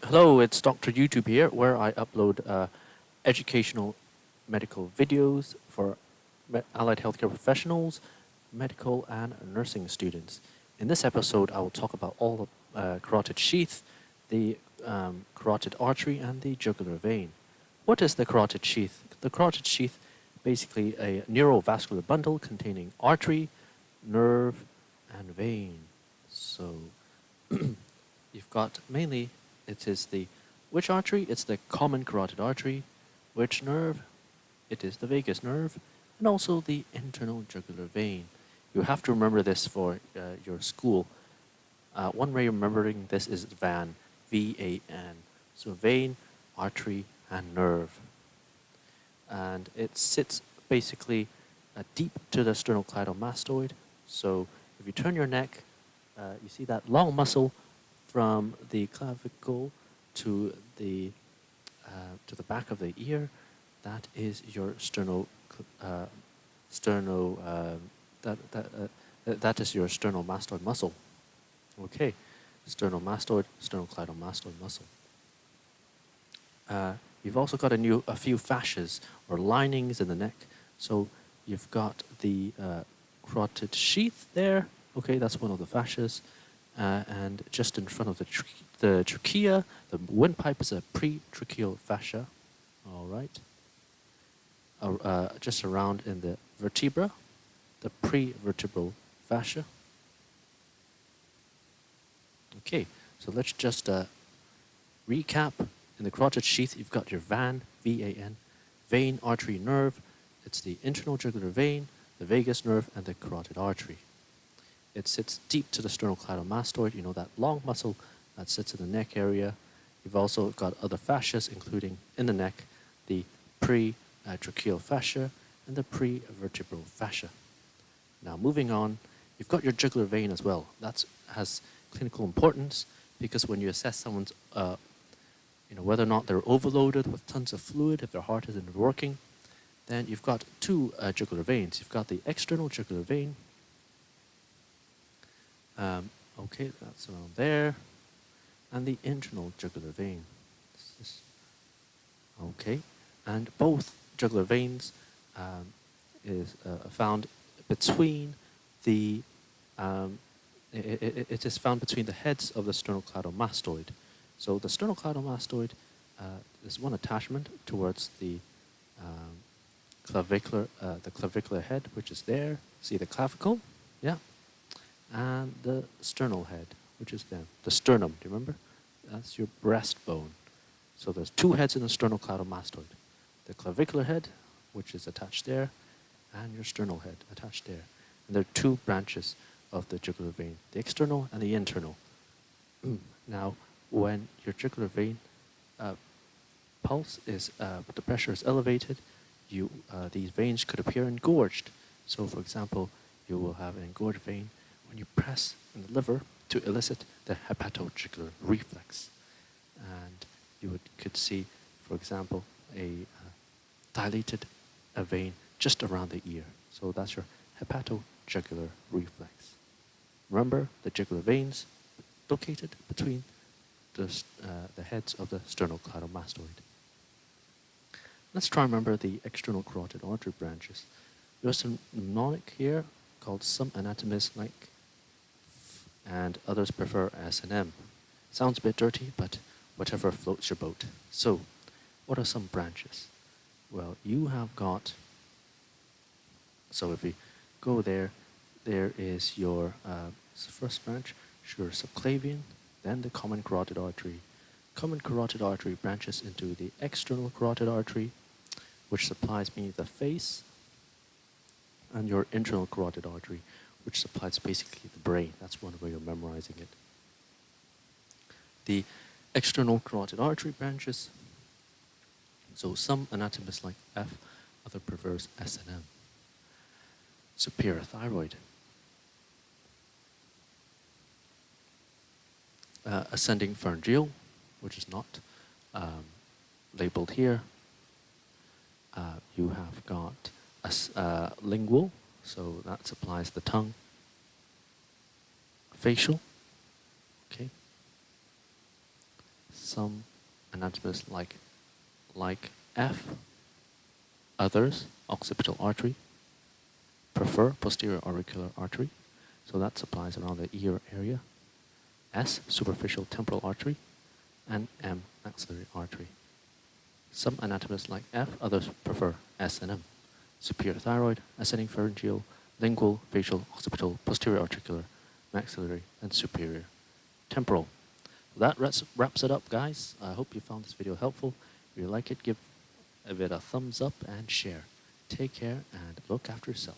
Hello, it's Dr. YouTube here, where I upload educational medical videos for allied healthcare professionals, medical and nursing students. In this episode, I will talk about all the carotid sheath, the carotid artery, and the jugular vein. What is the carotid sheath? The carotid sheath, basically a neurovascular bundle containing artery, nerve, and vein. So you've got mainly it is the which artery? It's the common carotid artery. Which nerve? It is the vagus nerve, and also the internal jugular vein. You have to remember this for your school. One way of remembering this is VAN, V-A-N. So vein, artery, and nerve. And it sits basically deep to the sternocleidomastoid. So if you turn your neck, you see that long muscle from the clavicle to the back of the ear. That is your that is your sternomastoid muscle. Okay, sternomastoid, sternocleidomastoid muscle. You've also got a few fascias or linings in the neck. So you've got the carotid sheath there. Okay, that's one of the fascias. And just in front of the trachea, the windpipe is a pretracheal fascia. All right. Just around in the vertebra, the prevertebral fascia. Okay, so let's just recap. In the carotid sheath, you've got your VAN, V-A-N, vein, artery, nerve. It's the internal jugular vein, the vagus nerve, and the carotid artery. It sits deep to the sternocleidomastoid, you know, that long muscle that sits in the neck area. You've also got other fascias, including in the neck, the pretracheal fascia and the prevertebral fascia. Now, moving on, you've got your jugular vein as well. That has clinical importance because when you assess someone's, whether or not they're overloaded with tons of fluid, if their heart isn't working, then you've got two jugular veins. You've got the external jugular vein. Okay, that's around there. And the internal jugular vein. Okay, and both jugular veins is found between the it is found between the heads of the sternocleidomastoid. So the sternocleidomastoid is one attachment towards the clavicular head, which is there. See the clavicle? Yeah. And the sternal head, which is there. The sternum, do you remember? That's your breastbone. So there's two heads in the sternocleidomastoid. The clavicular head, which is attached there, and your sternal head attached there. And there are two branches of the jugular vein, the external and the internal. Now, when your jugular vein pulse is, the pressure is elevated, these veins could appear engorged. So, for example, you will have an engorged vein when you press in the liver to elicit the hepatojugular reflex. And you could see, for example, a dilated vein just around the ear. So that's your hepatojugular reflex. Remember the jugular veins located between the heads of the sternocleidomastoid. Let's try and remember the external carotid artery branches. There's a mnemonic here called some anatomists like, and others prefer S&M. Sounds a bit dirty, but whatever floats your boat. So, what are some branches? Well, you have got, so if we go there, there is your first branch, your subclavian, then the common carotid artery. Common carotid artery branches into the external carotid artery, which supplies me the face, and your internal carotid artery, which supplies basically the brain. That's one way of memorizing it. The external carotid artery branches, so some anatomists like F, other prefers S and M. Superior thyroid. Ascending pharyngeal, which is not labeled here. You have got lingual, so that supplies the tongue. Facial, okay. some anatomies like F, others, occipital artery, prefer posterior auricular artery, so that supplies around the ear area, S, superficial temporal artery, and M, maxillary artery. Some anatomies like F, others prefer S and M. Superior thyroid, ascending pharyngeal, lingual, facial, occipital, posterior auricular, maxillary, and superior temporal. That wraps it up, guys. I hope you found this video helpful. If you like it, give it a thumbs up and share. Take care and look after yourself.